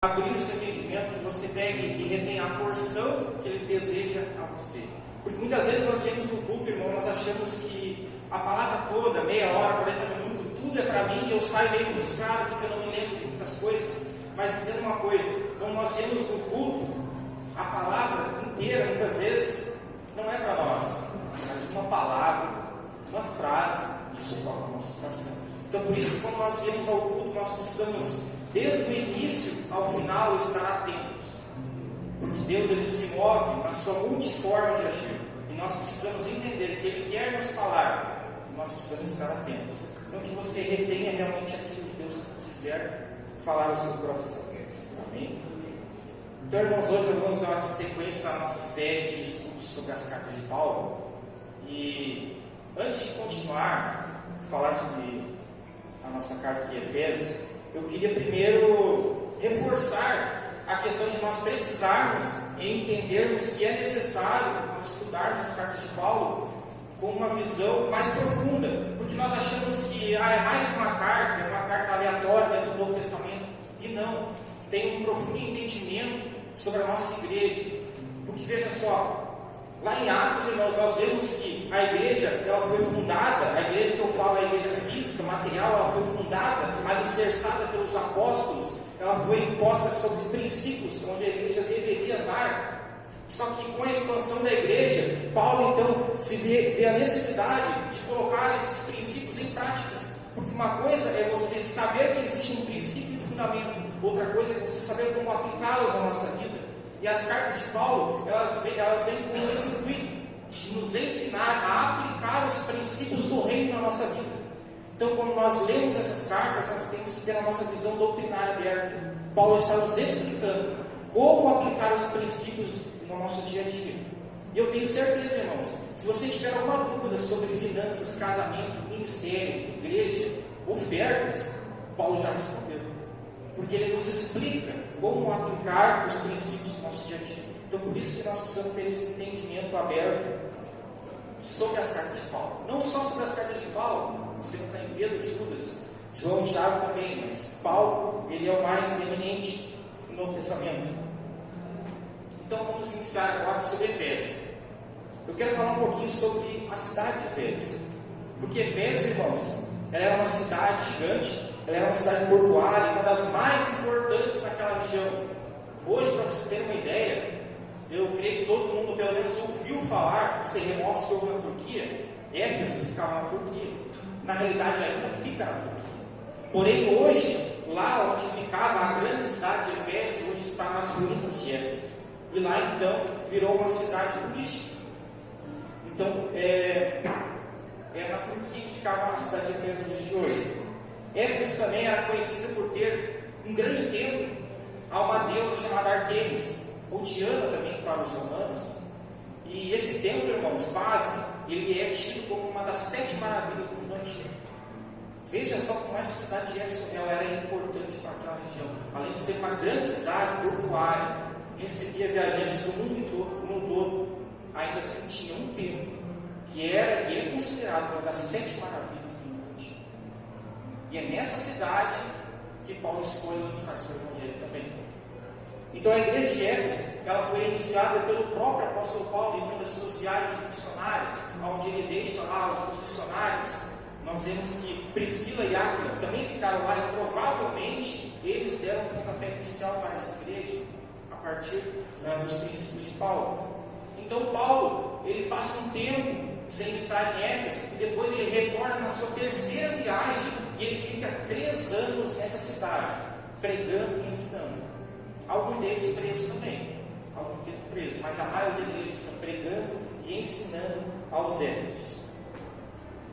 abrir o seu entendimento, que você pegue e retenha a porção que Ele deseja a você. Porque muitas vezes nós viemos no culto, irmão, nós achamos que a palavra toda, meia hora, 40 minutos, tudo é para mim e eu saio meio frustrado porque eu não me lembro de muitas coisas. Mas entenda uma coisa, quando nós viemos no culto, a palavra inteira, muitas vezes, não é para nós, mas uma palavra, uma frase, isso toca o nosso coração. Então, por isso, quando nós viemos ao culto, nós precisamos, desde o início ao final, estar atentos. Porque Deus, Ele se move na sua multiforma de agir. E nós precisamos entender que Ele quer nos falar. E nós precisamos estar atentos. Então, que você retenha realmente aquilo que Deus quiser falar ao seu coração. Amém? Então, irmãos, hoje vamos dar uma sequência à nossa série de estudos sobre as cartas de Paulo. E antes de continuar a falar sobre a nossa carta de Efésios, eu queria primeiro reforçar a questão de nós precisarmos e entendermos que é necessário nós estudarmos as cartas de Paulo com uma visão mais profunda, porque nós achamos que é mais uma carta aleatória dentro do Novo Testamento, e não, tem um profundo entendimento sobre a nossa igreja. Porque veja só, lá em Atos, irmãos, nós vemos que a igreja, ela foi fundada, a igreja que eu falo, a igreja física, material, ela foi fundada, alicerçada pelos apóstolos, ela foi imposta sobre princípios onde a igreja deveria andar. Só que com a expansão da igreja, Paulo então se vê a necessidade de colocar esses princípios em práticas. Porque uma coisa é você saber que existe um princípio e fundamento, outra coisa é você saber como aplicá-los na nossa vida. E as cartas de Paulo, elas vêm com esse intuito de nos ensinar a aplicar os princípios do reino na nossa vida. Então, quando nós lemos essas cartas, nós temos que ter a nossa visão doutrinária aberta. Paulo está nos explicando como aplicar os princípios no nosso dia a dia. E eu tenho certeza, irmãos, se você tiver alguma dúvida sobre finanças, casamento, ministério, igreja, ofertas, Paulo já respondeu. Porque ele nos explica como aplicar os princípios no nosso dia a dia. Então, por isso que nós precisamos ter esse entendimento aberto sobre as cartas de Paulo. Não só sobre as cartas de Paulo, nós temos também Pedro, Judas, João e Tiago também, mas Paulo, ele é o mais eminente no Novo Testamento. Então, vamos iniciar agora sobre Efésios. Eu quero falar um pouquinho sobre a cidade de Efésios. Porque Efésios, irmãos, ela era uma cidade gigante, ela era uma cidade portuária, uma das mais importantes naquela região. Hoje, para você ter uma ideia, eu creio que todo mundo pelo menos ouviu falar dos terremotos que houve na Turquia. Éfeso ficava na Turquia. Na realidade, ainda fica na Turquia. Porém, hoje, lá onde ficava a grande cidade de Efésios, hoje está nas ruínas de Éfeso. E lá, então, virou uma cidade turística. Então, é na Turquia que ficava a cidade de Efésios nos dias de hoje. Éfeso também era conhecida por ter um grande templo a uma deusa chamada Artemis, ou Diana também para os romanos. E esse templo, irmãos, pasmem, ele é tido como uma das 7 maravilhas do mundo antigo. Veja só como essa cidade de Éfeso ela era importante para aquela região. Além de ser uma grande cidade portuária, recebia viajantes do mundo todo, ainda assim tinha um templo que era e é considerado uma das 7 maravilhas do mundo antigo. E é nessa cidade que Paulo escolhe lançar seu evangelho também. Então a igreja de Éfeso, ela foi iniciada pelo próprio apóstolo Paulo em uma das suas viagens missionárias, onde ele deixa lá os missionários. Nós vemos que Priscila e Áquila também ficaram lá e provavelmente eles deram um pontapé inicial para essa igreja, a partir dos princípios de Paulo. Então Paulo, ele passa um tempo sem estar em Éfeso, e depois ele retorna na sua terceira viagem, e ele fica 3 anos nessa cidade, pregando e ensinando. Algum deles preso também, algum tempo preso, mas a maioria deles fica pregando e ensinando aos Éfesos.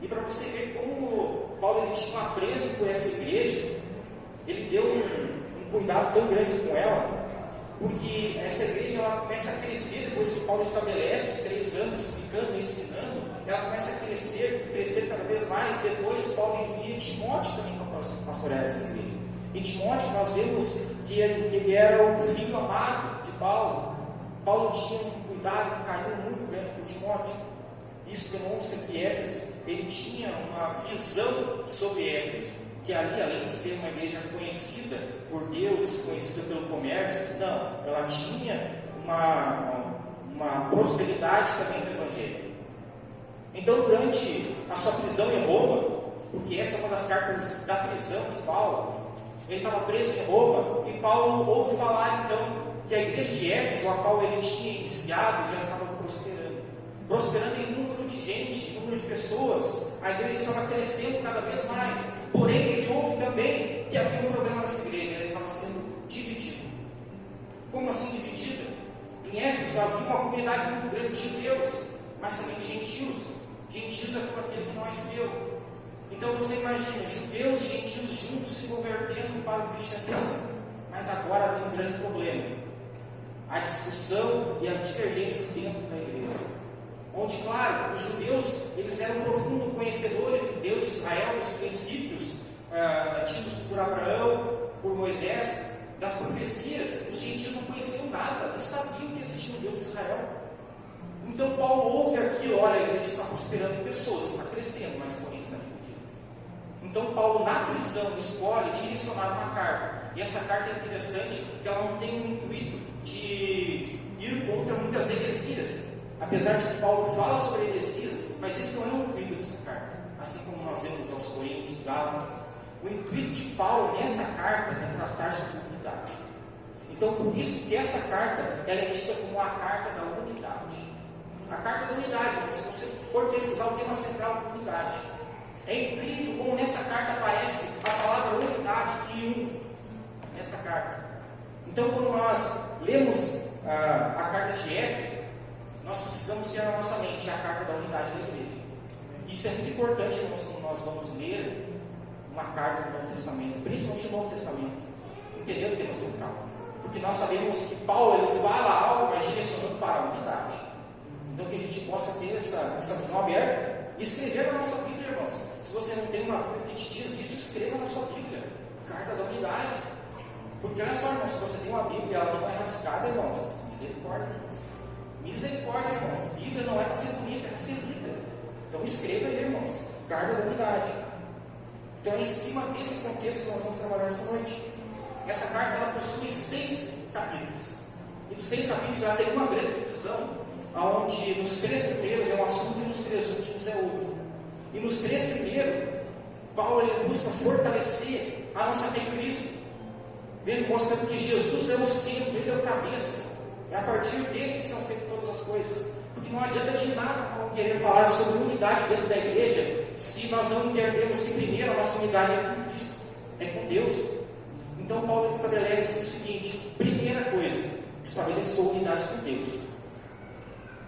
E para você ver como Paulo ele tinha um apreço por essa igreja, ele deu um cuidado tão grande com ela, porque essa igreja ela começa a crescer depois que Paulo estabelece os 3 anos explicando e ensinando, ela começa a crescer cada vez mais. Depois Paulo envia Timóteo também para pastorear essa igreja. Em Timóteo nós vemos que ele era o filho amado de Paulo. Paulo tinha um cuidado, um carinho muito grande por Timóteo. Isso demonstra que Éfeso ele tinha uma visão sobre Éfeso, que ali, além de ser uma igreja conhecida por Deus, conhecida pelo comércio, ela tinha uma prosperidade também no Evangelho. Então, durante a sua prisão em Roma, porque essa é uma das cartas da prisão de Paulo, ele estava preso em Roma, e Paulo ouve falar então que a igreja de Éfeso, a qual ele tinha iniciado, já estava prosperando em número de gente, em número de pessoas. A igreja estava crescendo cada vez mais. Porém, ele ouve também que havia um problema nessa igreja, ela estava sendo dividida. Como assim dividida? Em Éfeso havia uma comunidade muito grande de judeus, mas também de gentios. Gentios é todo aquele que não é judeu. Então você imagina, judeus e gentios juntos se convertendo para o cristianismo. Mas agora havia um grande problema: a discussão e as divergências dentro da igreja. Onde, claro, os judeus eles eram profundos conhecedores do Deus de Israel, dos princípios tidos por Abraão, por Moisés, das profecias. Os gentios não conheciam nada, nem sabiam que existia um Deus de Israel. Então Paulo ouve aquilo: olha, a igreja está prosperando em pessoas, está crescendo, mas porém está dividida. Então Paulo, na prisão, escolhe direcionar uma carta. E essa carta é interessante porque ela não tem o intuito de ir contra muitas heresias. Apesar de que Paulo fala sobre heresias, mas esse não é o intuito dessa carta. Assim como nós vemos aos Coríntios, Gálatas, o intuito de Paulo nesta carta é tratar sobre unidade. Então, por isso que essa carta ela é tida como a carta da unidade. A carta da unidade, se você for pesquisar o tema central da unidade, é incrível como nesta carta aparece a palavra unidade e nesta carta. Então, quando nós lemos a carta de Éfeso, nós precisamos ter na nossa mente a carta da unidade da igreja. Isso é muito importante, irmãos, quando nós vamos ler uma carta do Novo Testamento, principalmente no Novo Testamento, entender o tema central. Porque nós sabemos que Paulo ele fala algo, mas direcionando para a unidade. Então, que a gente possa ter essa visão aberta e escrever na nossa Bíblia, irmãos. Se você não tem uma Bíblia que te diz isso, escreva na sua Bíblia, carta da unidade. Porque olha só, irmãos, se você tem uma Bíblia, ela não é rabiscada, irmãos, misericórdia, irmãos. Misericórdia, irmãos. Bíblia não é para ser bonita, é para ser lida. Então escreva aí, irmãos, carta da unidade. Então é em cima desse contexto que nós vamos trabalhar essa noite. Essa carta ela possui 6 capítulos. E dos 6 capítulos ela tem uma grande divisão, onde nos 3 primeiros é um assunto e nos 3 últimos é outro. E nos 3 primeiros, Paulo ele busca fortalecer a nossa fé em Cristo, mostrando que Jesus é o centro, Ele é o cabeça. É a partir dele que são feitas todas as coisas. Porque não adianta de nada querer falar sobre unidade dentro da igreja se nós não entendemos que primeiro a nossa unidade é com Cristo, é com Deus. Então Paulo estabelece o seguinte: primeira coisa, estabeleçou unidade com Deus,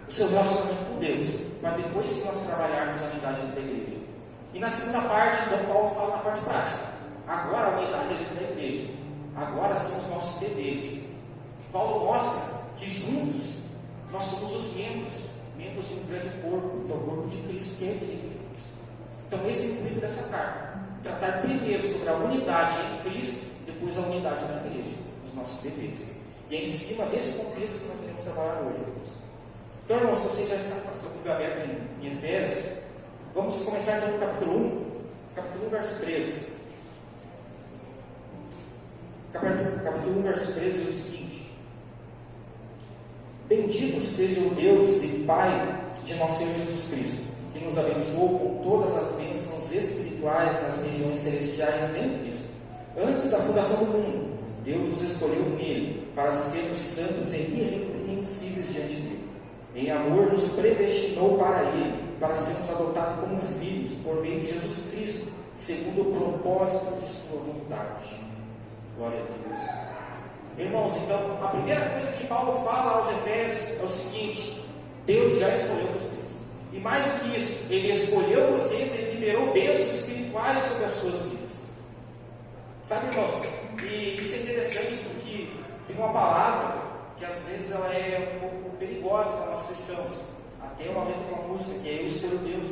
o seu relacionamento com Deus, para depois sim nós trabalharmos a unidade dentro da igreja. E na segunda parte, então Paulo fala na parte prática. Agora a unidade é dentro da igreja, agora são os nossos deveres. Paulo mostra que juntos nós somos os membros de um grande corpo, que é o corpo de Cristo, que é a igreja. Então esse é o intuito dessa carta: tratar primeiro sobre a unidade em Cristo, depois a unidade na igreja, os nossos deveres. E é em cima desse contexto que nós iremos trabalhar hoje, irmãos. Então, irmãos, se você já está com a sua Bíblia aberta em Efésios, vamos começar então no capítulo 1, verso 13. Capítulo 1, verso 13 diz o seguinte: bendito seja o Deus e Pai de nosso Senhor Jesus Cristo, que nos abençoou com todas as bênçãos espirituais nas regiões celestiais em Cristo. Antes da fundação do mundo, Deus nos escolheu nele para sermos santos e irrepreensíveis diante dele. Em amor nos predestinou para ele, para sermos adotados como filhos por meio de Jesus Cristo, segundo o propósito de sua vontade. Glória a Deus. Irmãos, então, a primeira coisa que Paulo fala aos Efésios é o seguinte: Deus já escolheu vocês. E mais do que isso, Ele escolheu vocês, Ele liberou bênçãos espirituais sobre as suas vidas. Sabe, irmãos, e isso é interessante porque tem uma palavra que às vezes ela é um pouco perigosa para nós cristãos. Até uma letra de uma música que é Eu Escolho Deus.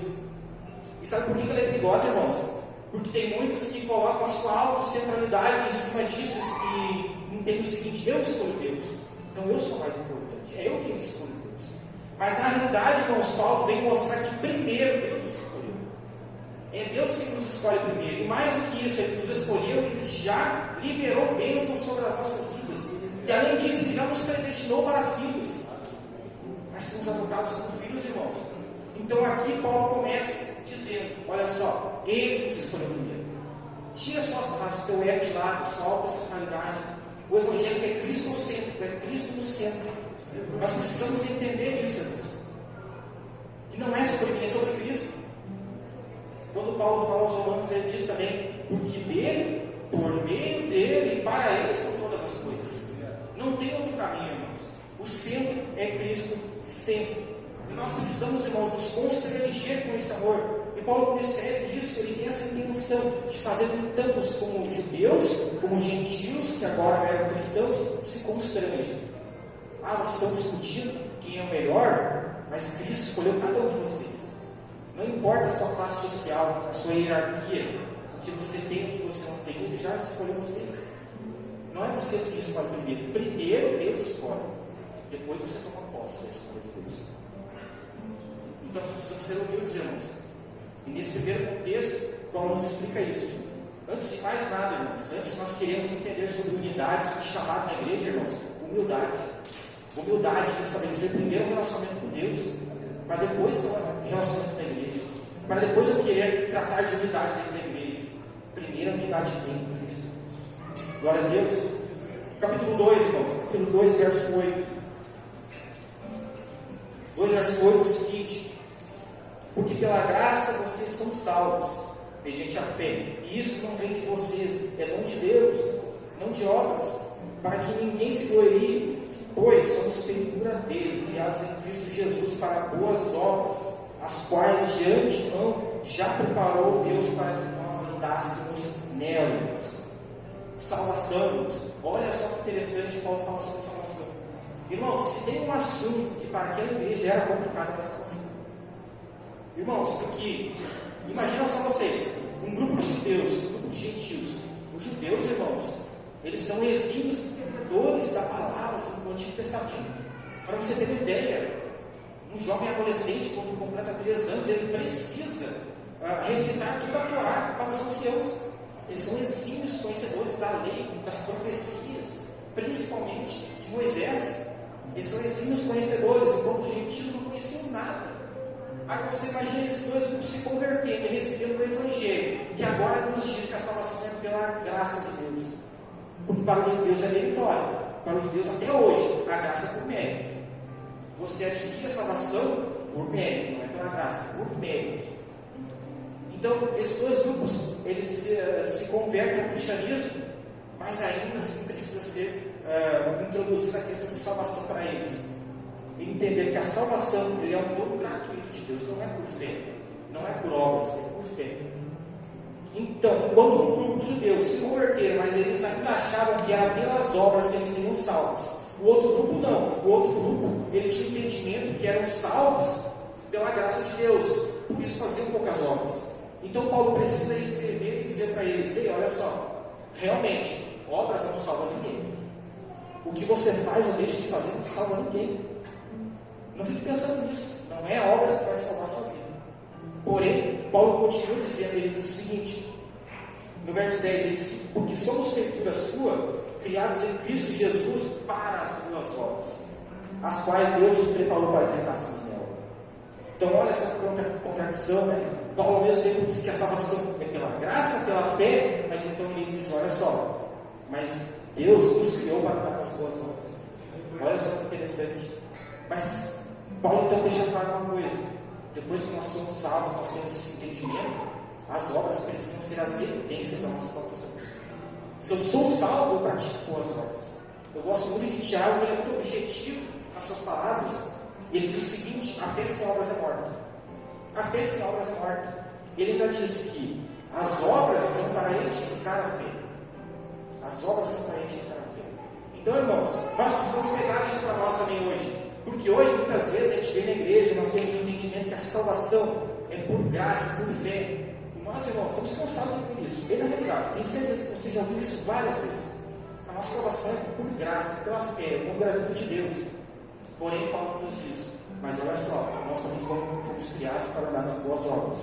E sabe por que ela é perigosa, irmãos? Porque tem muitos que colocam a sua autocentralidade em cima disso e entendem o seguinte: eu escolho Deus, então eu sou mais importante, é eu quem escolho Deus. Mas na realidade, irmãos, Paulo vem mostrar que primeiro Deus nos escolheu. É Deus quem nos escolhe primeiro. E mais do que isso, Ele nos escolheu e Ele já liberou bênçãos sobre as nossas vidas. E além disso, Ele já nos O Evangelho é cristocêntrico, é Cristo no centro. Nós precisamos entender isso, irmãos. E não é sobre mim, é sobre Cristo. Quando Paulo fala aos Romanos, ele diz também, porque dele, por meio dele e para ele são todas as coisas. Não tem outro caminho, irmãos. O centro é Cristo sempre. E nós precisamos, irmãos, nos constranger com esse amor. E Paulo, quando escreve isso, ele tem essa intenção de fazer com tantos como judeus, como gentios, que agora eram cristãos, se constrangem. Vocês estão discutindo quem é o melhor, mas Cristo escolheu cada um de vocês. Não importa a sua classe social, a sua hierarquia, o que você tem e o que você não tem, Ele já escolheu vocês. Não é vocês que escolhem primeiro. Primeiro Deus escolhe. Depois você toma posse da escolha de Deus. Então nós precisamos ser humildes, irmãos. E nesse primeiro contexto, Paulo nos explica isso. Antes de mais nada, irmãos, antes nós queremos entender sobre unidade, sobre chamado na igreja, irmãos, humildade. Humildade de estabelecer primeiro um relacionamento com Deus, para depois ter um relacionamento com a igreja, para depois eu querer tratar de unidade dentro da igreja. Primeiro a unidade dentro de Cristo. Glória a Deus. Capítulo 2, irmãos, capítulo 2, verso 8. 2 verso 8 diz o seguinte: porque pela graça vocês são salvos, mediante a fé, e isso não vem de vocês, é dom de Deus, não de obras, para que ninguém se glorie, pois somos feitura dele, criados em Cristo Jesus para boas obras, as quais de antemão já preparou Deus para que nós andássemos nelas. Salvação, irmãos. Olha só que interessante Paulo fala sobre salvação. Irmãos, se tem um assunto que para aquela igreja era complicado, era salvação. Irmãos, porque imagina só vocês, um grupo de judeus, um grupo de gentios. Os judeus, irmãos, eles são exímios entendedores da palavra do Antigo Testamento. Para você ter uma ideia, um jovem adolescente, quando completa 3 anos, ele precisa recitar toda a Torá para os anciãos. Eles são exímios conhecedores da lei, das profecias, principalmente de Moisés. Eles são exímios conhecedores, enquanto os gentios não conheciam nada. Aí você imagina esses dois grupos se convertendo e recebendo o Evangelho, que agora nos diz que a salvação é pela graça de Deus. Porque para os judeus é meritório. Para os judeus até hoje, a graça é por mérito. Você adquire a salvação por mérito, não é pela graça, é por mérito. Então, esses dois grupos, eles se convertem ao cristianismo, mas ainda assim precisa ser introduzida a questão de salvação para eles. E entender que a salvação ele é um dom gratuito de Deus, não é por fé, não é por obras, é por fé. Então, enquanto um grupo de judeus se converteram, mas eles ainda achavam que era pelas obras que eles seriam salvos. O outro grupo não. O outro grupo, ele tinha o entendimento que eram salvos pela graça de Deus. Por isso faziam poucas obras. Então Paulo precisa escrever e dizer para eles: ei, olha só, realmente, obras não salvam ninguém. O que você faz ou deixa de fazer não salva ninguém. Não fique pensando nisso. Não é obras que vai salvar a sua vida. Porém, Paulo continua dizendo, ele diz o seguinte, no verso 10, ele diz que porque somos feitura sua, criados em Cristo Jesus para as boas obras, as quais Deus nos preparou para que andássemos nela. Então olha essa contradição, né? Paulo ao mesmo tempo diz que a salvação é pela graça, pela fé, mas então ele diz, olha só, mas Deus nos criou para dar as boas obras. Olha só que interessante. Mas Paulo então deixa claro uma coisa: depois que nós somos salvos, nós temos esse entendimento, as obras precisam ser as evidências da nossa salvação. Se eu sou salvo, eu pratico boas obras. Eu gosto muito de Tiago, ele é muito objetivo nas suas palavras. Ele diz o seguinte: a fé sem obras é morta. A fé sem obras é morta. Ele ainda diz que as obras são para edificar a fé. As obras são para edificar a fé. Então, irmãos, nós precisamos pegar isso para nós também hoje. Porque hoje, muitas vezes, a gente vê na igreja, nós temos o entendimento que a salvação é por graça, por fé. E nós, irmãos, estamos cansados de ouvir isso. Bem na realidade, tenho certeza que você já ouviu isso várias vezes. A nossa salvação é por graça, pela fé, com gratuito de Deus. Porém, Paulo nos diz: mas olha só, nós também fomos criados para andar nas boas obras.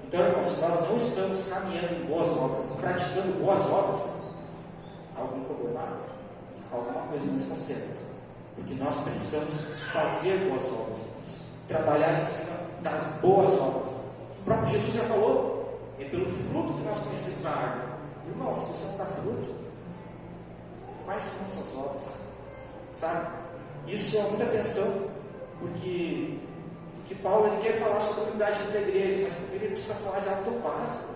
Então, irmãos, se nós não estamos caminhando em boas obras, praticando boas obras, algum problema, alguma coisa não está certa. Porque nós precisamos fazer boas obras, trabalhar em cima das boas obras. O próprio Jesus já falou: é pelo fruto que nós conhecemos a árvore. Irmãos, se você não dá fruto, quais são as suas obras? Sabe? Isso chama muita atenção, porque Paulo ele quer falar sobre a unidade da igreja, mas primeiro ele precisa falar de algo tão básico,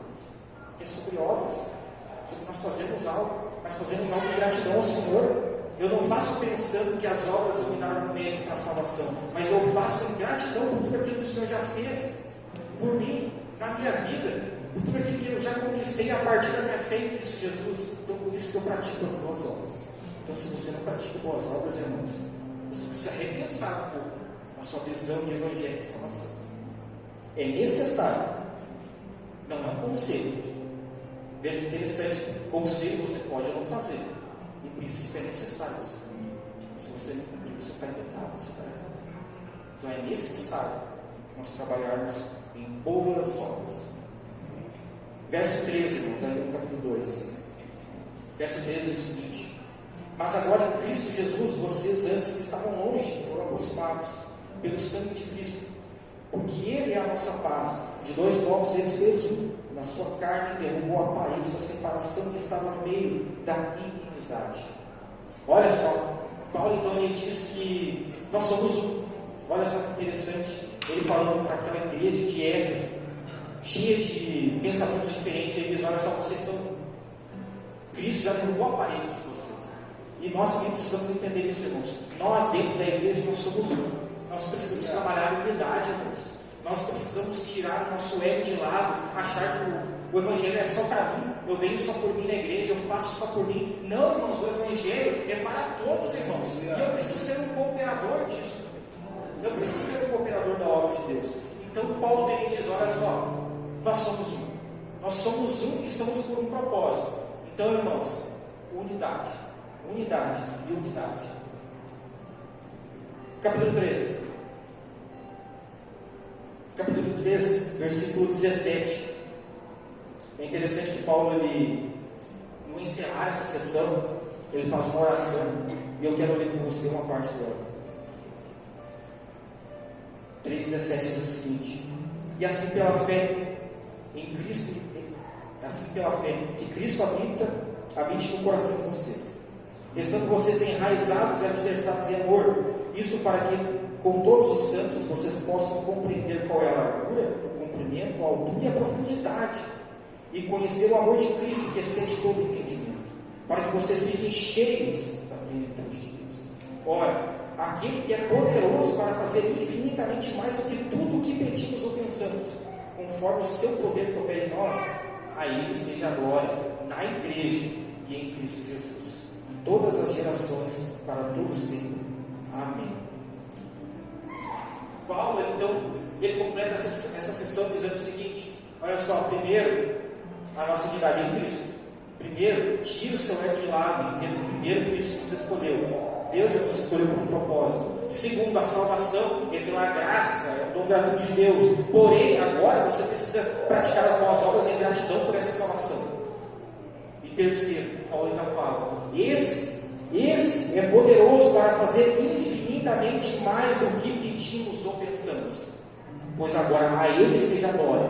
que é sobre obras, sobre nós fazemos algo, mas fazemos algo de gratidão ao Senhor. Eu não faço pensando que as obras vão me dar um mérito para a salvação, mas eu faço em gratidão por tudo aquilo que o Senhor já fez por mim, na minha vida, por tudo aquilo que eu já conquistei a partir da minha fé em Cristo Jesus. Então, por isso que eu pratico as boas obras. Então, se você não pratica boas obras, irmãos, você precisa repensar um pouco a sua visão de evangelho de salvação. É necessário, não é um conselho. Veja que interessante, conselho você pode ou não fazer. Em princípio é necessário você cumprir. Se você não cumprir, você está errado, você está errado. Então é necessário nós trabalharmos em boas obras. Verso 13, irmãos, aí no capítulo 2. Verso 13 diz o seguinte: mas agora em Cristo Jesus, vocês antes que estavam longe, foram aproximados pelo sangue de Cristo, porque Ele é a nossa paz. De dois povos Ele fez um, na sua carne derrubou a parede da separação que estava no meio da inimizade. Olha só, Paulo então ele diz que nós somos um. Olha só que interessante, ele falando para aquela igreja de Éfeso, cheia de pensamentos diferentes. Ele diz: olha só, vocês são um. Cristo já derrubou a parede de vocês. E nós também precisamos entender isso, irmãos. Nós dentro da igreja nós somos um. Nós precisamos trabalhar em unidade, irmãos. Nós precisamos tirar o nosso ego de lado, achar que o evangelho é só para mim, eu venho só por mim na igreja, eu faço só por mim. Não, irmãos, o evangelho é para todos, irmãos. E eu preciso ser um cooperador disso. Eu preciso ser um cooperador da obra de Deus. Então Paulo vem e diz: olha só, nós somos um. Nós somos um e estamos por um propósito. Então, irmãos, unidade. Unidade e unidade. Capítulo 13. Capítulo 3, versículo 17. É interessante que Paulo, ele, no encerrar essa sessão, ele faz uma oração, e eu quero ler com você uma parte dela. 3,17 diz o seguinte: e assim pela fé em Cristo, que Cristo habite no coração de vocês, estando vocês enraizados e alicerçados em amor, isto para que com todos os santos vocês possam compreender qual é a largura, o comprimento, a altura e a profundidade, e conhecer o amor de Cristo que excede todo entendimento, para que vocês fiquem cheios da plenitude de Deus. Ora, aquele que é poderoso para fazer infinitamente mais do que tudo o que pedimos ou pensamos, conforme o seu poder que opera em nós, a Ele seja a glória na igreja e em Cristo Jesus, em todas as gerações, para todos sempre. Amém. Paulo, então, ele completa essa sessão dizendo o seguinte: olha só, primeiro, a nossa unidade em Cristo. Primeiro, tira o seu ego de lado, entenda que primeiro Cristo nos escolheu. Deus já nos escolheu por um propósito. Segundo, a salvação é pela graça, é o dom gratuito de Deus. Porém, agora você precisa praticar as boas obras em gratidão por essa salvação. E terceiro, Paulo ainda fala: esse é poderoso para fazer infinitamente mais do que pedimos ou pensamos, pois agora a Ele seja a glória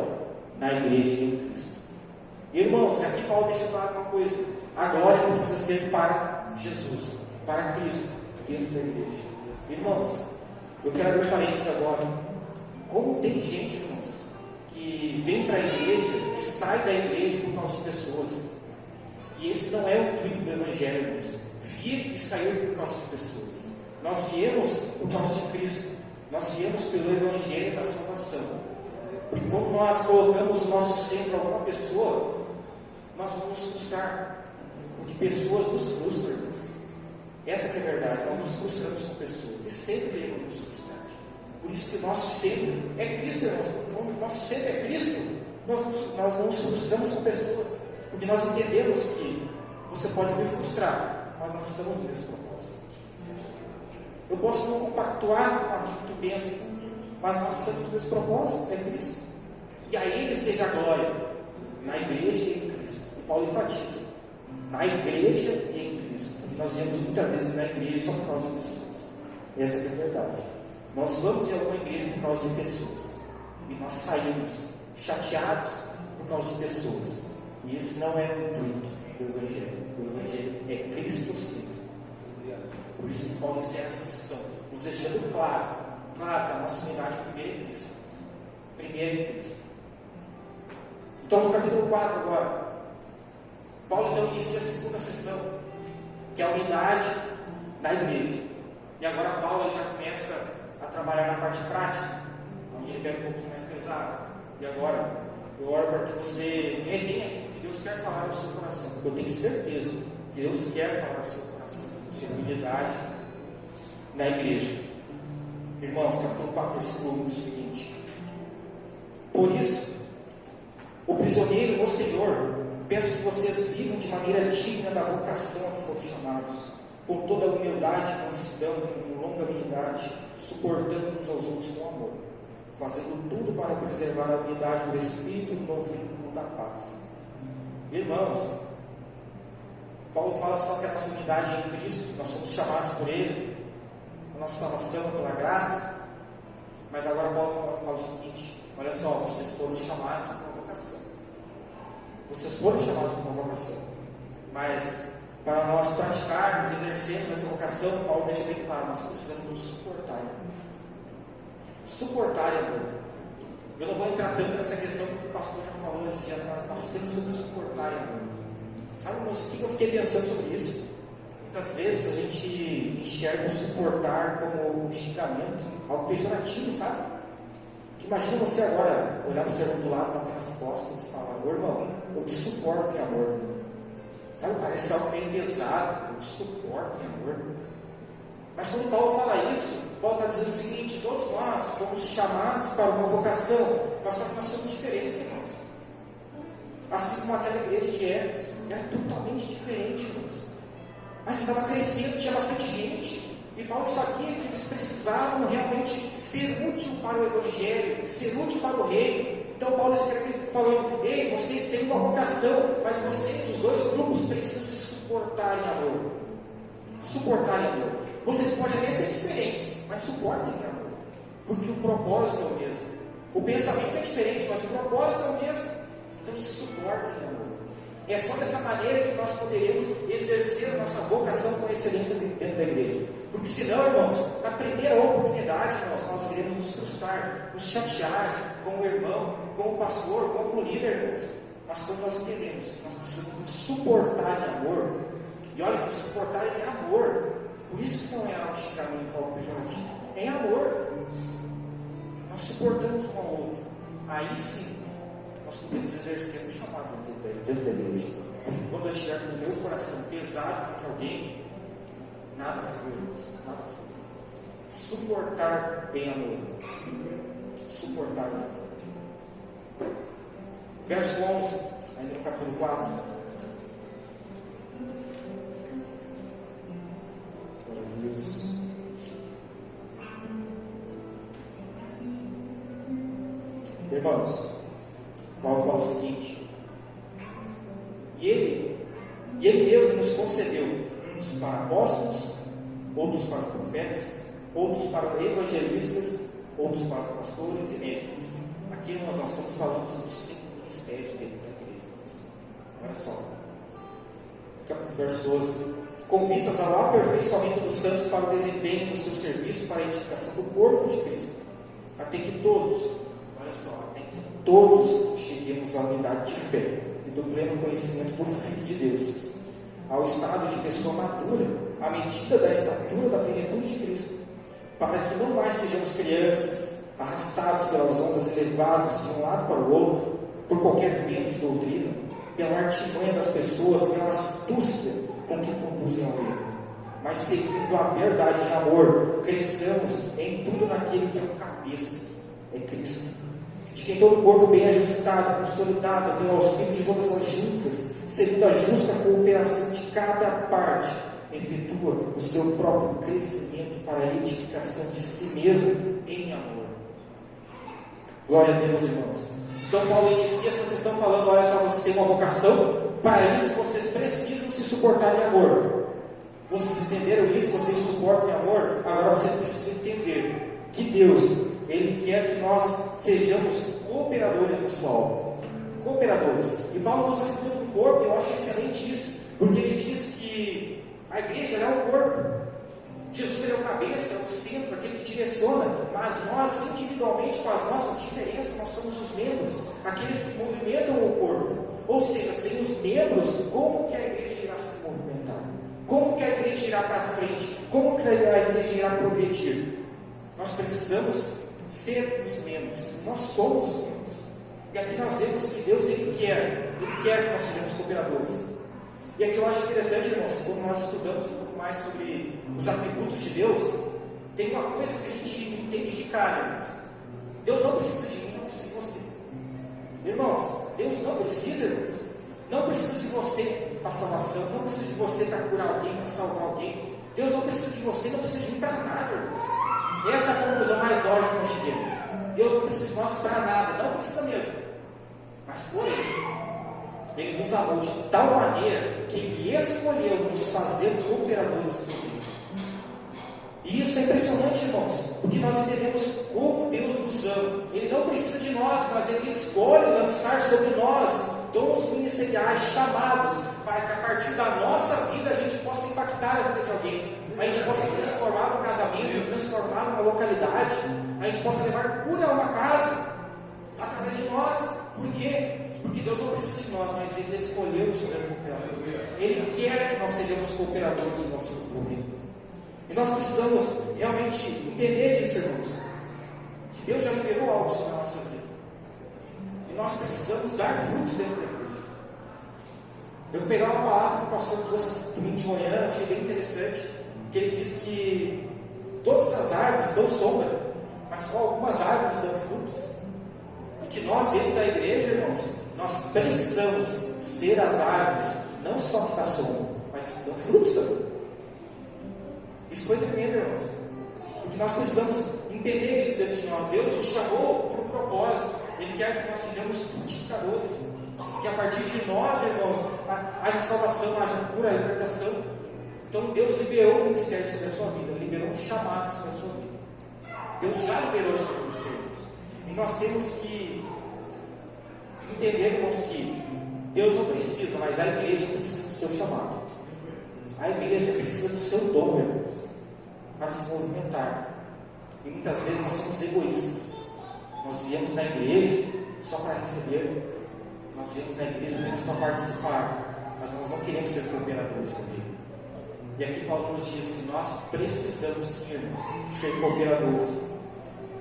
na igreja e em Cristo. Irmãos, aqui Paulo deixa claro uma coisa: a glória precisa ser para Jesus, para Cristo, dentro da igreja. Irmãos, eu quero abrir parênteses agora. Como tem gente, irmãos, que vem para a igreja e sai da igreja por causa de pessoas. E esse não é o intuito do evangelho, irmãos. Vir e sair por causa de pessoas. Nós viemos por causa de Cristo. Nós viemos pelo evangelho da salvação. Porque quando nós colocamos o nosso centro em alguma pessoa, nós vamos nos frustrar. Porque pessoas nos frustram, irmãos. Essa que é a verdade. Nós nos frustramos com pessoas. E sempre iremos nos frustrar. Por isso que o nosso centro é Cristo, irmãos. Quando o nosso centro é Cristo, nós não nos frustramos com pessoas. Porque nós entendemos que você pode me frustrar, mas nós estamos no mesmo propósito. Eu posso não compactuar com aquilo que tu pensa, mas nós estamos no mesmo propósito, é Cristo. E a Ele seja a glória, na igreja e em Cristo. E Paulo enfatiza: na igreja e em Cristo. Porque nós viemos muitas vezes na igreja só por causa de pessoas. Essa é a verdade. Nós vamos em alguma igreja por causa de pessoas. E nós saímos chateados por causa de pessoas. E esse não é o intuito do Evangelho. O Evangelho é Cristo sim. Paulo encerra essa sessão, nos deixando claro que a nossa unidade primeiro em Cristo. Primeiro em Cristo. Então, no capítulo 4 agora, Paulo então inicia a segunda sessão, que é a unidade da igreja. E agora Paulo já começa a trabalhar na parte prática, onde ele pega um pouquinho mais pesado. E agora, eu oro para que você retenha aquilo que Deus quer falar ao seu coração, porque eu tenho certeza que Deus quer falar ao seu coração, sobre unidade na igreja. Irmãos, capítulo 4, versículo 1 diz o seguinte: por isso, o prisioneiro no Senhor, peço que vocês vivam de maneira digna da vocação a que foram chamados, com toda a humildade, mansidão, com longanimidade, suportando uns aos outros com amor, fazendo tudo para preservar a unidade do Espírito no vínculo da paz. Irmãos, Paulo fala só que a nossa unidade é em Cristo, nós somos chamados por Ele, a nossa salvação pela graça, mas agora Paulo fala o seguinte: olha só, vocês foram chamados para uma vocação. Vocês foram chamados para uma vocação, mas para nós praticarmos, exercermos essa vocação, Paulo deixa bem claro, nós precisamos nos suportar. Suportar, irmão. Eu não vou entrar tanto nessa questão porque o pastor já falou esse dia atrás bastante sobre suportar, irmão. Sabe, irmãos, o que eu fiquei pensando sobre isso? Muitas vezes a gente enxerga o suportar como um xingamento, algo pejorativo, sabe? Imagina você agora olhar para o servão do lado, bater nas costas e falar: ô irmão, eu te suporto em amor. Sabe, parece algo meio pesado, eu te suporto em amor. Mas quando Paulo fala isso, Paulo está dizendo o seguinte: todos nós fomos chamados para uma vocação, mas só que nós somos diferentes, irmãos. Assim como aquela igreja de Éfeso, era totalmente diferente, irmãos. Mas estava crescendo, tinha bastante gente. E Paulo sabia que eles precisavam realmente ser útil para o Evangelho, ser útil para o reino. Então Paulo escreve falando: ei, vocês têm uma vocação, mas vocês, os dois grupos, precisam se suportar em amor. Suportar em amor. Vocês podem até ser diferentes, mas suportem em amor. Porque o propósito é o mesmo. O pensamento é diferente, mas o propósito é o mesmo. Então se suportem em amor. É só dessa maneira que nós poderemos exercer a nossa vocação com excelência dentro da igreja. Porque senão, irmãos, na primeira oportunidade, nós iremos nos frustrar, nos chatear com o irmão, com o pastor, com o líder, irmãos. Mas quando nós entendemos que nós precisamos nos suportar em amor, e olha que suportar em amor, por isso que não é algo xingamento, algo pejorativo, é em amor. Nós suportamos um ao outro. Aí sim, nós podemos exercer o chamado dentro da igreja. Porque quando eu estiver com o meu coração pesado contra alguém, nada flui, nada flui. Suportar em amor. Suportar em amor. Verso 11, ainda no capítulo 4. Glória a Deus. Irmãos, Paulo fala o seguinte: e ele mesmo nos concedeu uns para apóstolos, outros para profetas, outros para evangelistas, outros para pastores e mestres. Aqui nós estamos falando dos 5 ministérios dentro da igreja. Olha só, verso 12: com vistas ao aperfeiçoamento dos santos para o desempenho do seu serviço para a edificação do corpo de Cristo, até que todos, olha só, até que todos cheguemos à unidade de fé e do pleno conhecimento do Filho de Deus, ao estado de pessoa madura, à medida da estatura da plenitude de Cristo, para que não mais sejamos crianças, arrastados pelas ondas e levados de um lado para o outro, por qualquer vento de doutrina, pela artimanha das pessoas, pela astúcia com que conduzem ao erro, mas seguindo a verdade em amor, cresçamos em tudo naquele que é o cabeça, é Cristo, de quem todo o corpo bem ajustado, consolidado, tem o auxílio de todas as juntas, segundo a justa cooperação de cada parte, efetua o seu próprio crescimento para a edificação de si mesmo em amor. Glória a Deus, irmãos. Então Paulo inicia essa sessão falando: olha só, vocês têm uma vocação, para isso vocês precisam se suportar em amor. Vocês entenderam isso? Vocês suportam em amor? Agora vocês precisam entender que Deus, Ele quer que nós sejamos cooperadores na sua obra. Cooperadores. E Paulo usa a figura do corpo, eu acho excelente isso, porque ele diz que a igreja é o corpo. Jesus direciona, mas nós, individualmente, com as nossas diferenças, nós somos os membros, aqueles que movimentam o corpo. Ou seja, sem os membros, como que a igreja irá se movimentar? Como que a igreja irá para frente? Como que a igreja irá progredir? Nós precisamos ser os membros, nós somos os membros. E aqui nós vemos que Deus, Ele quer que nós sejamos cooperadores. E aqui eu acho interessante, irmãos, quando nós estudamos um pouco mais sobre os atributos de Deus, tem uma coisa que a gente entende de cara, irmãos. Deus não precisa de mim, não precisa de você. Irmãos, Deus não precisa, irmãos. Não precisa de você para salvação, não precisa de você para curar alguém, para salvar alguém. Deus não precisa de você, não precisa de mim para nada, irmãos. Essa é a conclusão mais lógica que nós chegamos. Deus não precisa de nós para nada, não precisa mesmo. Mas porém, Ele nos amou de tal maneira que Ele escolheu nos fazer cooperadores do seu reino. E isso é impressionante, irmãos, porque nós entendemos como Deus nos ama. Ele não precisa de nós, mas Ele escolhe lançar sobre nós dons ministeriais, chamados, para que a partir da nossa vida a gente possa impactar a vida de alguém. A gente possa transformar um casamento, transformar uma localidade, a gente possa levar cura a uma casa, através de nós. Por quê? Porque Deus não precisa de nós, mas Ele escolheu nos ser cooperadores. Ele quer que nós sejamos cooperadores do nosso reino. E nós precisamos realmente entender isso, irmãos, que Deus já liberou algo sobre a nossa vida. E nós precisamos dar frutos dentro da igreja. Eu vou pegar uma palavra que o pastor trouxe domingo de manhã, achei bem interessante, que ele disse que todas as árvores dão sombra, mas só algumas árvores dão frutos. E que nós, dentro da igreja, irmãos, nós precisamos ser as árvores, não só que dão sombra, mas que dão frutos também. Isso foi tremendo, irmãos, porque nós precisamos entender isso dentro de nós. Deus nos chamou por um propósito. Ele quer que nós sejamos frutificadores, que a partir de nós, irmãos, haja salvação, haja cura, libertação. Então Deus liberou o ministério sobre a sua vida, liberou um chamado sobre a sua vida. Deus já liberou sobre os seus. E nós temos que entender, irmãos, que Deus não precisa, mas a igreja precisa do seu chamado. A igreja precisa do seu dom, irmãos, para se movimentar. E muitas vezes nós somos egoístas. Nós viemos na igreja só para receber. Nós viemos na igreja apenas para participar. Mas nós não queremos ser cooperadores também. E aqui Paulo nos diz que nós precisamos sim, irmãos, ser cooperadores.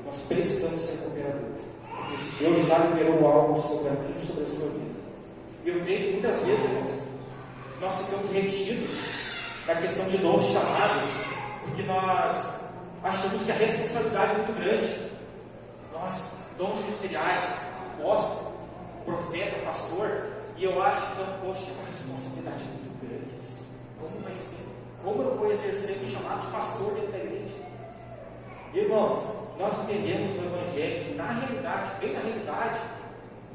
Nós precisamos ser cooperadores. Porque Deus já liberou algo sobre a mim e sobre a sua vida. E eu creio que muitas vezes, irmãos, nós ficamos retidos da questão de novos chamados, porque nós achamos que a responsabilidade é muito grande. Nós, dons ministeriais, apóstolo, profeta, pastor, e eu acho então, poxa, é uma responsabilidade muito grande isso. Como vai ser? Como eu vou exercer o chamado de pastor dentro da igreja? Irmãos, nós entendemos no Evangelho que na realidade, bem na realidade,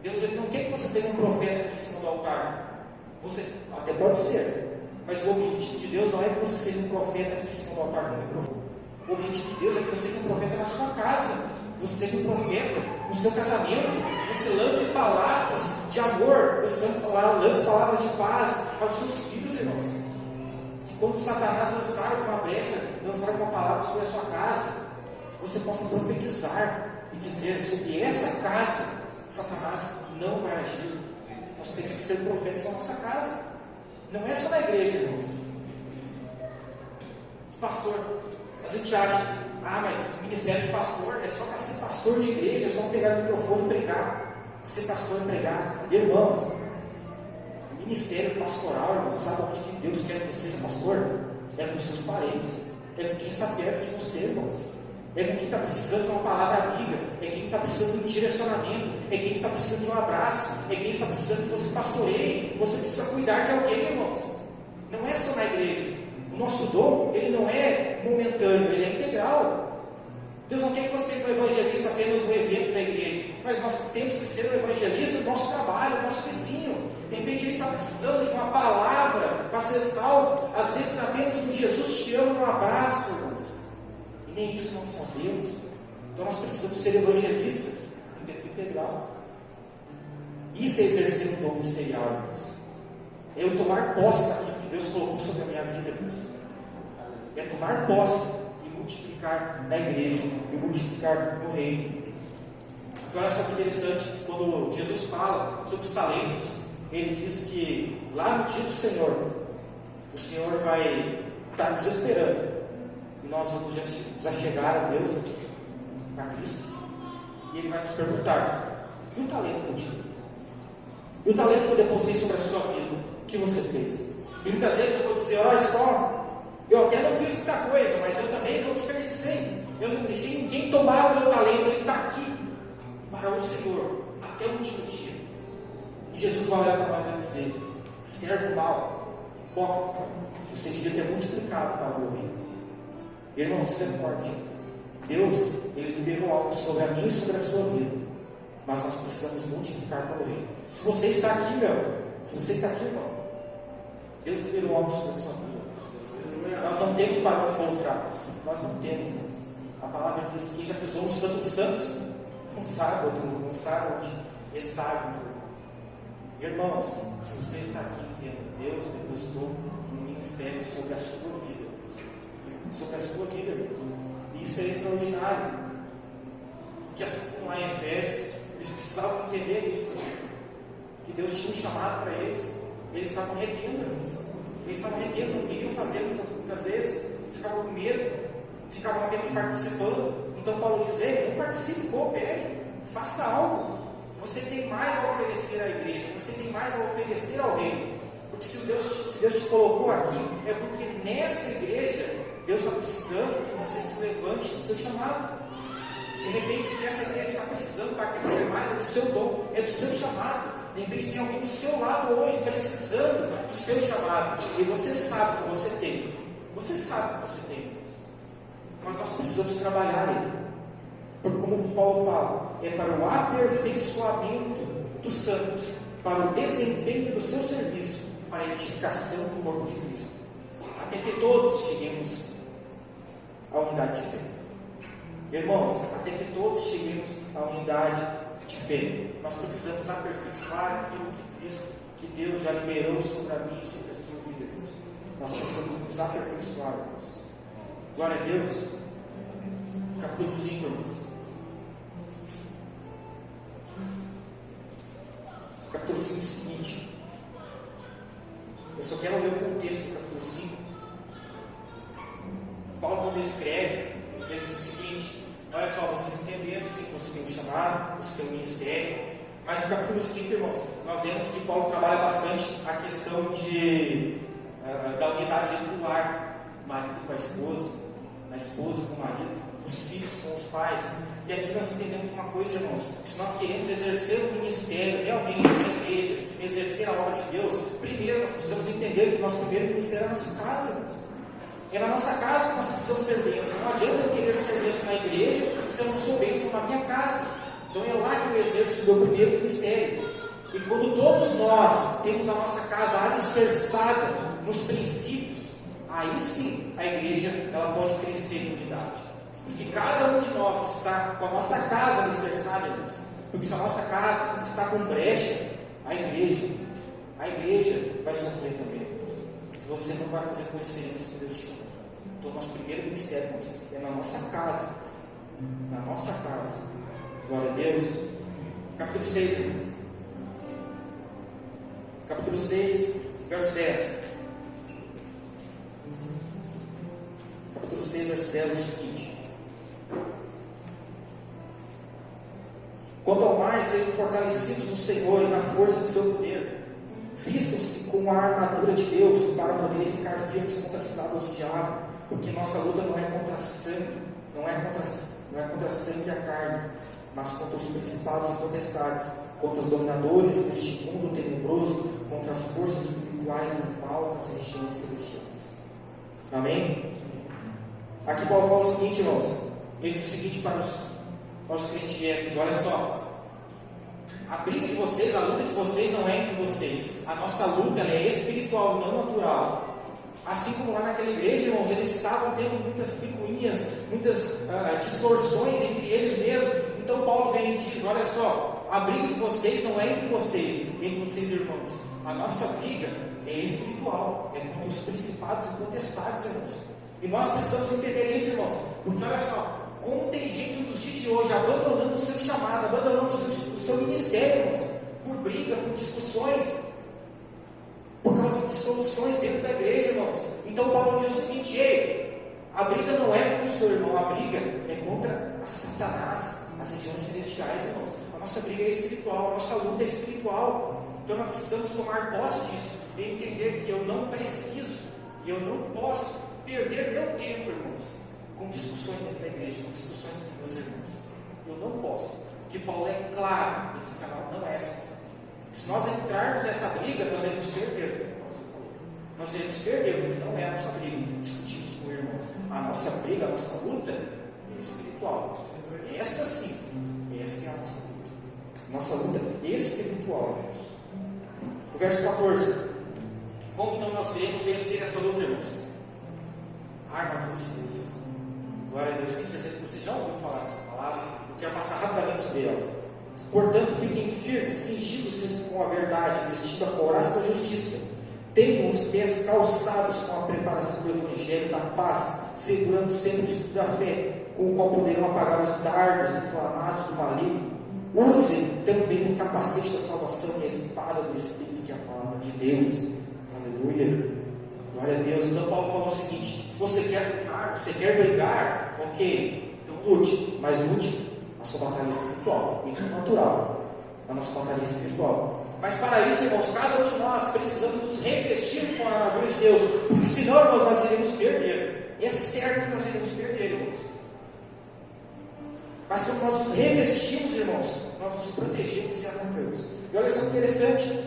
Deus ele não quer que você seja um profeta aqui em cima do altar. Você até pode ser, mas o objetivo de Deus não é que você seja um profeta aqui em cima do altar, não é. O objetivo de Deus é que você seja um profeta na sua casa. Você seja um profeta no seu casamento. Você lance palavras de amor. Você lance palavras de paz para os seus filhos, irmãos. Que quando Satanás lançar uma brecha, lançar uma palavra sobre a sua casa, você possa profetizar e dizer sobre essa casa, Satanás não vai agir. Nós temos que ser profetas na nossa casa. Não é só na igreja, irmãos. Pastor, a gente acha, mas o ministério de pastor é só para ser pastor de igreja, é só pegar o microfone e pregar. Ser pastor e pregar. Irmãos, o ministério pastoral, irmãos, sabe onde que Deus quer que você seja pastor? É com seus parentes, é com quem está perto de você, irmãos. É com quem está precisando de uma palavra amiga, é quem está precisando de um direcionamento, é quem está precisando de um abraço, é quem está precisando que você pastoreie. Você precisa cuidar de alguém, irmãos. Não é só na igreja. O nosso dom, ele não é momentâneo, ele é integral. Deus não quer que você seja um evangelista apenas no evento da igreja, mas nós temos que ser um evangelista do nosso trabalho, do nosso vizinho. De repente a gente está precisando de uma palavra para ser salvo. Às vezes apenas um Jesus te ama, um abraço, irmãos. E nem isso nós fazemos. Então nós precisamos ser evangelistas em tempo integral. Isso é exercer um dom ministerial, irmãos. É eu tomar posse daquilo que Deus colocou sobre a minha vida, irmãos. É tomar posse e multiplicar multiplicar na igreja e multiplicar no reino. Então, olha só que interessante, quando Jesus fala sobre os talentos, ele diz que lá no dia do Senhor, o Senhor vai estar nos esperando e nós vamos já chegar a Deus, a Cristo, e Ele vai nos perguntar: e o talento que eu tive? E o talento que eu depositei sobre a sua vida? O que você fez? E muitas vezes eu vou dizer: olha só, eu até não fiz muita coisa, mas eu também não desperdicei. Eu não deixei ninguém tomar o meu talento. Ele está aqui para o Senhor até o último dia. E Jesus vai olhar para nós e dizer: servo mau, hipócrita, você devia ter multiplicado para o reino. Irmão, isso é forte. Deus, Ele liberou algo sobre a minha e sobre a sua vida, mas nós precisamos multiplicar para o reino. Se você está aqui, irmão, Deus liberou algo sobre a sua vida. Nós não temos para onde voltar. Nós não temos. A palavra diz: quem já pisou no Santo dos Santos não sabe onde está. Irmãos, se você está aqui, entenda, Deus depositou um ministério sobre a sua vida. Sobre a sua vida, irmãos. E isso é extraordinário. Porque assim como lá em Efésios, eles precisavam entender isso também. Que Deus tinha um chamado para eles. Eles estavam retendo, irmãos. Eles estavam retendo, não queriam fazer muitas vezes. Ficavam com medo. Ficavam apenas participando. Então Paulo diz: ei, não participe, coopere, faça algo. Você tem mais a oferecer à igreja. Você tem mais a oferecer ao reino. Porque se Deus te colocou aqui, é porque nessa igreja Deus está precisando que você se levante do seu chamado. De repente, o que essa igreja está precisando para crescer mais é do seu dom, é do seu chamado. De repente, tem alguém do seu lado hoje precisando do seu chamado. E você sabe que você tem. Você sabe que você tem. Mas nós precisamos trabalhar ele. Porque, como Paulo fala, é para o aperfeiçoamento dos santos, para o desempenho do seu serviço, para a edificação do corpo de Cristo. Até que todos cheguemos à unidade de fé. Irmãos, até que todos cheguemos à unidade de fé, nós precisamos aperfeiçoar aquilo que Cristo, que Deus já liberou sobre a mim e sobre a sua vida, irmãos. Nós precisamos nos aperfeiçoar, irmãos. Glória a Deus. Capítulo 5, irmãos. Capítulo 5 é o seguinte. Eu só quero ler o contexto do capítulo 5. Paulo, quando ele escreve, ele diz o seguinte: olha só, vocês entenderam sim, você tem um chamado, você tem um ministério, mas no capítulo 5, irmãos, nós vemos que Paulo trabalha bastante a questão da unidade entre o lar, o marido com a esposa com o marido, os filhos com os pais. E aqui nós entendemos uma coisa, irmãos: se nós queremos exercer o ministério realmente na igreja, exercer a obra de Deus, primeiro nós precisamos entender que o nosso primeiro ministério é a nossa casa, irmãos. É na nossa casa que nós precisamos ser bênçãos. Não adianta eu querer ser bênção na igreja se eu não sou bênção na minha casa. Então é lá que eu exerço o meu primeiro ministério. E quando todos nós temos a nossa casa alicerçada nos princípios, aí sim a igreja ela pode crescer em unidade. Porque cada um de nós está com a nossa casa alicerçada, irmãos. Porque se a nossa casa está com brecha, a igreja vai sofrer também, irmãos. E você não vai fazer com excelência que Deus te chama. Então, nosso primeiro ministério, irmãos, é na nossa casa. Na nossa casa. Glória a Deus. Capítulo 6, irmãos. Capítulo 6, verso 10. Capítulo 6, verso 10 é o seguinte: quanto ao mais, sejam fortalecidos no Senhor e na força do seu poder. Vistam-se com a armadura de Deus para poderem ficar firmes contra as ciladas do diabo, porque nossa luta não é contra sangue, não é contra sangue e a carne, mas contra os principados e potestades, contra os dominadores deste mundo tenebroso, contra as forças espirituais do mal nas regiões celestiais. Amém? Aqui Paulo fala o seguinte, irmãos. Ele diz o seguinte para os crentes de Éfeso: olha só, a briga de vocês, a luta de vocês não é entre vocês. A nossa luta ela é espiritual, não natural. Assim como lá naquela igreja, irmãos, eles estavam tendo muitas picuinhas, muitas distorções entre eles mesmos. Então Paulo vem e diz: olha só, a briga de vocês não é entre vocês irmãos. A nossa briga é espiritual, é contra os principados e potestades, irmãos. E nós precisamos entender isso, irmãos. Porque olha só, como tem gente nos dias de hoje abandonando o seu chamado, abandonando o seu ministério, irmãos, por briga, por discussões, por causa de dissoluções dentro da igreja, irmãos. Então Paulo diz o seguinte: ei, a briga não é contra o seu irmão, a briga é contra a Satanás, as regiões celestiais, irmãos. A nossa briga é espiritual, a nossa luta é espiritual. Então nós precisamos tomar posse disso e entender que eu não preciso e eu não posso perder meu tempo, irmãos, com discussões dentro da igreja, com discussões com meus irmãos. Eu não posso, porque Paulo é claro, esse canal não é essa nossa briga. Se nós entrarmos nessa briga, nós iremos perder. Nós iremos perder, porque não é a nossa briga. Discutimos com irmãos. A nossa briga, a nossa luta é espiritual. Essa sim, essa é a nossa luta. Nossa luta é espiritual, irmãos. O verso 14. Como então nós iremos vencer essa luta, irmãos? A armadura de Deus. Glória a Deus, tenho certeza que você já ouviu falar dessa palavra. Eu quero passar rapidamente dela. Portanto, fiquem firmes, cingidos com a verdade, vestidos a couraça da justiça. Tenham os pés calçados com a preparação do Evangelho da paz, segurando sempre o escudo da fé, com o qual poderão apagar os dardos inflamados do maligno. Usem também o capacete da salvação e a espada do Espírito, que é a palavra de Deus. Aleluia. Glória a Deus. Então Paulo falou o seguinte: você quer lutar, você quer brigar? Ok, então lute, mas lute a sua batalha espiritual, e não natural, a nossa batalha espiritual. Mas para isso, irmãos, cada um de nós precisamos nos revestir com a armadura de Deus, porque senão, irmãos, nós iremos perder. É certo que nós iremos perder, irmãos. Mas quando nós nos revestimos, irmãos, nós nos protegemos e atacamos. E olha só que interessante,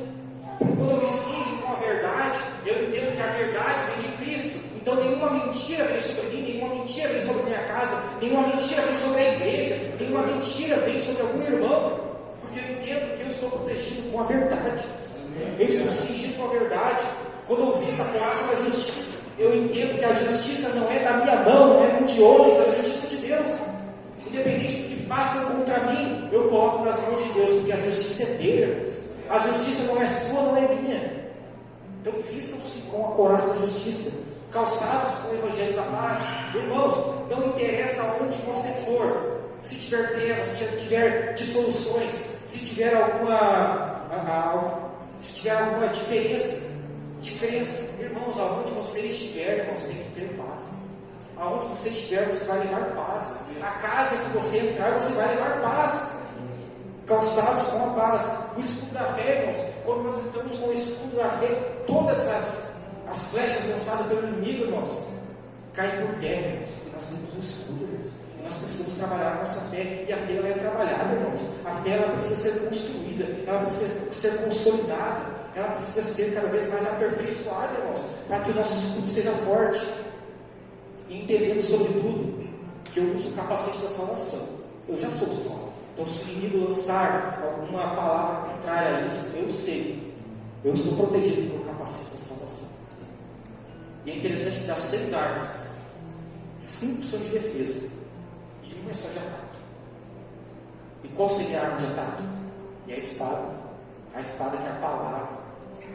porque quando eu me cinjo com a verdade, eu entendo que a verdade vem de Cristo. Então nenhuma mentira vem sobre mim, nenhuma mentira vem sobre a minha casa, nenhuma mentira vem sobre a igreja, nenhuma mentira vem sobre algum irmão, porque eu entendo que eu estou protegido com a verdade. Eu estou cingido com a verdade. Quando eu visto a couraça da justiça, eu entendo que a justiça não é da minha mão, não é mão de homens, é a justiça de Deus. Independente do que façam contra mim, eu coloco nas mãos de Deus, porque a justiça é dele, irmãos. A justiça não é sua, não é minha. Então vistam-se com a couraça da justiça, calçados com o Evangelho da paz. Irmãos, não interessa aonde você for, se tiver trevas, se tiver dissoluções, se tiver alguma diferença de crença, irmãos, aonde você estiver, irmãos, tem que ter paz. Aonde você estiver, você vai levar paz. A casa que você entrar, você vai levar paz. Calçados com a paz. O escudo da fé, irmãos, quando nós estamos com o escudo da fé, todas as flechas lançadas pelo inimigo, irmãos, caem por terra, irmãos, porque nós temos um escudo, irmãos. E nós precisamos trabalhar a nossa fé. E a fé, ela é trabalhada, irmãos. A fé, ela precisa ser construída, ela precisa ser consolidada, ela precisa ser cada vez mais aperfeiçoada, irmãos, para que o nosso escudo seja forte. E entendendo, sobretudo, que eu uso o capacete da salvação. Eu já sou salvo. Então, se o inimigo lançar alguma palavra contrária a isso, eu sei. Eu estou protegido pelo capacete da salvação. E é interessante que das 6 armas, 5 são de defesa e uma é só de ataque. E qual seria a arma de ataque? É a espada. A espada que é a palavra.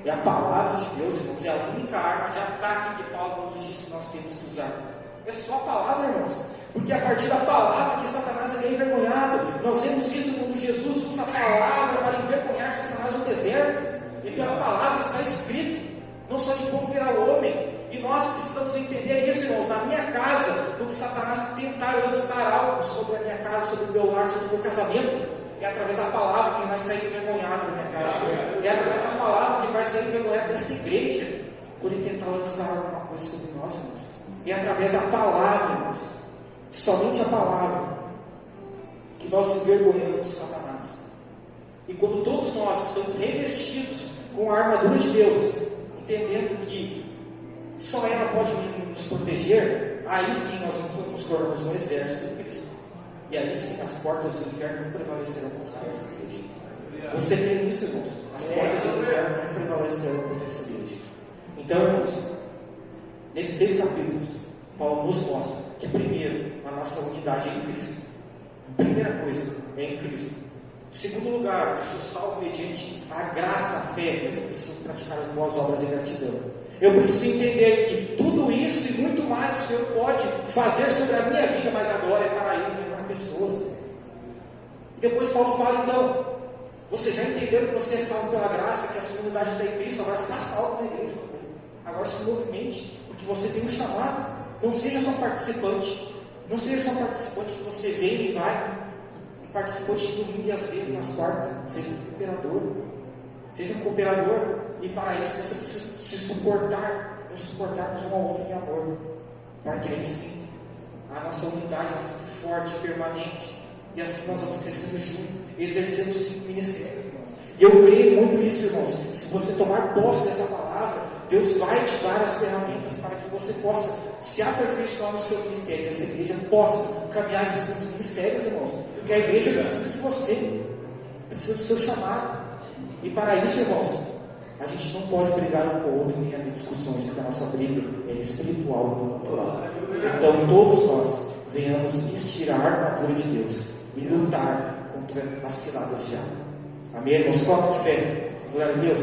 É a palavra de Deus, irmãos. É a única arma de ataque que Paulo nos diz que nós temos que usar. É só a palavra, irmãos. Porque é a partir da palavra que Satanás é envergonhado. Nós vemos isso quando Jesus usa a palavra para envergonhar Satanás no deserto. E pela palavra está escrito: não só de bom virá o homem. E nós precisamos entender isso, irmãos. Na minha casa, quando Satanás tentar lançar algo sobre a minha casa, sobre o meu lar, sobre o meu casamento, é através da palavra que ele vai sair envergonhado da minha casa. É através da palavra que ele vai sair envergonhado dessa igreja, quando ele tentar lançar alguma coisa sobre nós, irmãos. É através da palavra, irmãos, somente a palavra, que nós envergonhamos Satanás. E quando todos nós estamos revestidos com a armadura de Deus, entendendo que só ela pode nos proteger, aí sim nós vamos nos tornar um exército de Cristo. E aí sim as portas do inferno não prevalecerão contra essa igreja. Você crê nisso, irmãos? As portas do inferno não prevalecerão contra essa igreja. Então, irmãos, nesses 6 capítulos, Paulo nos mostra que, primeiro, a nossa unidade é em Cristo. Primeira coisa, é em Cristo. Segundo lugar, eu sou salvo mediante a graça, a fé, mas eu preciso praticar as boas obras de gratidão. Eu preciso entender que tudo isso e muito mais o Senhor pode fazer sobre a minha vida, mas agora é para Ele, não é para pessoas. E depois Paulo fala, então, você já entendeu que você é salvo pela graça, que a sua unidade está em Cristo, agora fica salvo na igreja também. Agora se movimente, porque você tem um chamado. Não seja só participante. Não seja só participante que você vem e vai. Um participante de domingo e às vezes nas quartas. Seja um cooperador. Seja um cooperador. E para isso você precisa se suportar. Nos suportarmos um ao outro em amor. Para que aí sim a nossa unidade fique forte, permanente. E assim nós vamos crescendo juntos, exercendo os 5 ministérios, irmãos. E eu creio muito nisso, irmãos. Se você tomar posse dessa palavra, Deus vai te dar as ferramentas para que você possa se aperfeiçoar no seu ministério. E essa igreja possa caminhar em seus ministérios, irmãos. Porque a igreja precisa de você, precisa do seu chamado. E para isso, irmãos, a gente não pode brigar um com o outro nem haver discussões, porque a nossa briga é espiritual e não natural. Então todos nós venhamos estirar a armadura de Deus e lutar contra as ciladas de diabo. Amém, irmãos? Coloque de pé. Glória a Deus.